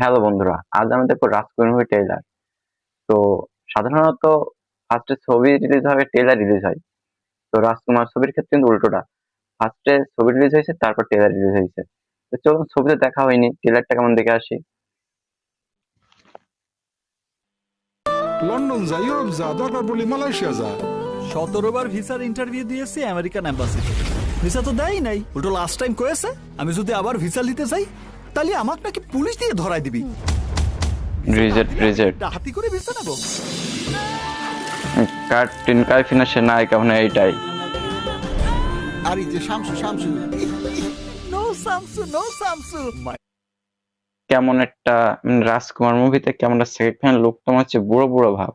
Hello বন্ধুরা, আজ আমি দেখবো রাজকুমার মুভি ট্রেলার। তো সাধারণত ফার্স্টে ছবি রিলিজ হয়, ট্রেলার রিলিজ হয়। তো রাজকুমার ছবির ক্ষেত্রে কিন্তু উল্টোটা, ফার্স্টে ছবি রিলিজ হয়েছে, তারপর ট্রেলার রিলিজ হয়েছে। তো চলুন, ছবিতে দেখা হয়নি, ট্রেলারটা কেমন দেখে আসি। লন্ডন যা, ইউরোপ যা, দরকার পড়লে মালয়েশিয়া যা। 17 বার ভিসার ইন্টারভিউ দিয়েছি আমেরিকান এম্বাসিতে, ভিসা তো দেয় নাই। উল্টো লাস্ট টাইম কয়েছে আমি যদি আবার ভিসা নিতে চাই তাহলে আমাকে নাকি পুলিশ দিয়ে ধরাই দিবি। রিজেক্ট। হাতি করে ভিসা নেবো? কার্টিন কাইফিনাসের নায়িকা মানে এইটাই। আর এই যে শামসু শামসু নো সামসু, নো সামসু। কেমন একটা রাজকুমার মুভিতে কেমন একটা সেকেন্ড লুক, তোমার হচ্ছে বুড়ো বুড়ো ভাব,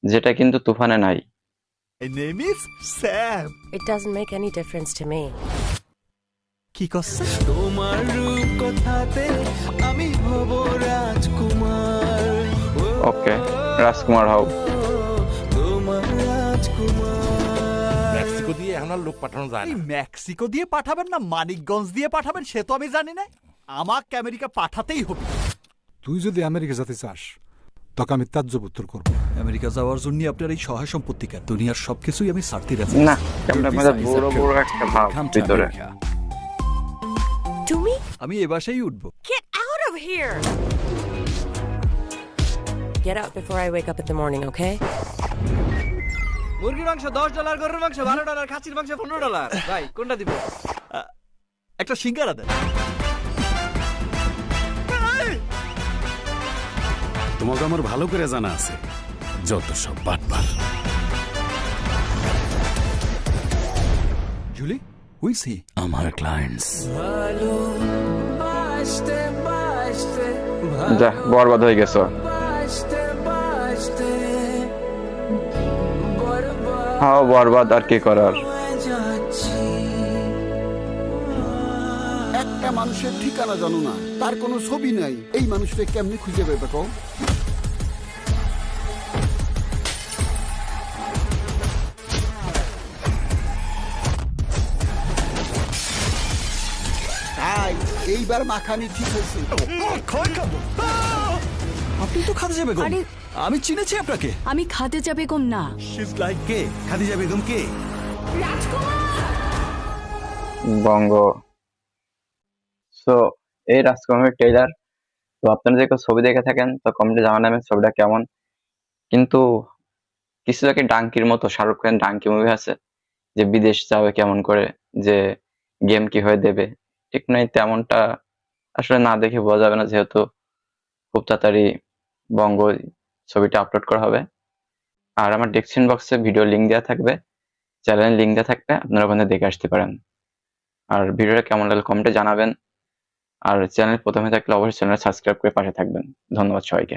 যেটা কিন্তু তুফানে নাই। My name is Sam. It doesn't make any difference to me. কি করছে? তোমার রূপ কথাতে আমি হব রাজকুমার। ওকে, রাজকুমার হও। তোমার রাজকুমার। মেক্সিকো দিয়ে এখন আর লোক পাঠানো যায় এই না। মেক্সিকো দিয়ে পাঠাবেন না মানিকগঞ্জ দিয়ে পাঠাবেন সে তো আমি জানি না। আমাকে আমেরিকা পাঠাতেই হবে। তুই যদি আমেরিকা যেতে চাস তোকে আমি ত্যায্যপুত্র করবো। আমেরিকা যাওয়ার জন্য আপনার এই সহায় সম্পত্তি কেন? দুনিয়ার সবকিছুই আমি ছাড়তে রাজি। না, কেমন একটা বুড়ো বুড়ো একটা ভাব ভিতরে। To me? আমি এ বাসায় উঠবো। Get out of here! Get out before I wake up in the morning, okay? মুরগির মাংস $10, গরুর মাংস $12, খাসির মাংস $15। ভাই কোনটা দিব? একটা সিঙ্গারা দেন। তোমাকে আমার ভালো করে জানা আছে যত সব বাটপার। Julie, who is he? আমার ক্লায়েন্টস। বাসতে বাসতে যা, বরবাদ হয়ে গেছো। বাসতে হাও বরবাদ, আর কি করার। যাচ্ছি। একটা মানুষের ঠিকানা জানো না, তার কোনো ছবি নাই, এই মানুষটা কেমনি খুঁজে পেবে কও? তাই এইবার মাখানি ঠিক হয়েছে। আপনি তো খাদিজা বেগম। আরে! আমি চিনেছি আপনাকে। আমি খাদিজা বেগম না। She's like কে খাদিজা বেগম কে? বঙ্গ। সো এই রাজকুমারের ট্রেলার। তো আপনারা যদি কেউ ছবি দেখে থাকেন তো কমেন্টে জানাবেন ছবিটা কেমন। কিন্তু কিছু একটা ডাঙ্কির মতো, শাহরুখ খানের ডাঙ্কি মুভি আছে যে বিদেশ যাবে কেমন করে, যে গেম কি হয়ে দেবে, ঠিক নাই তেমনটা আসলে না দেখে বোঝা যাবে না, যেহেতু খুব তাড়াতাড়ি বঙ্গ ছবিটা আপলোড করা হবে। আর আমার ডেসক্রিপশন বক্সে ভিডিও লিঙ্ক দেওয়া থাকবে, চ্যানেলের লিঙ্ক দেওয়া থাকবে, আপনারা ওখানে দেখে আসতে পারেন। আর ভিডিওটা কেমন লাগলো কমেন্টে জানাবেন। আর চ্যানেল প্রথমে থাকলে অবশ্যই চ্যানেল সাবস্ক্রাইব করে পাশে থাকবেন। ধন্যবাদ সবাইকে।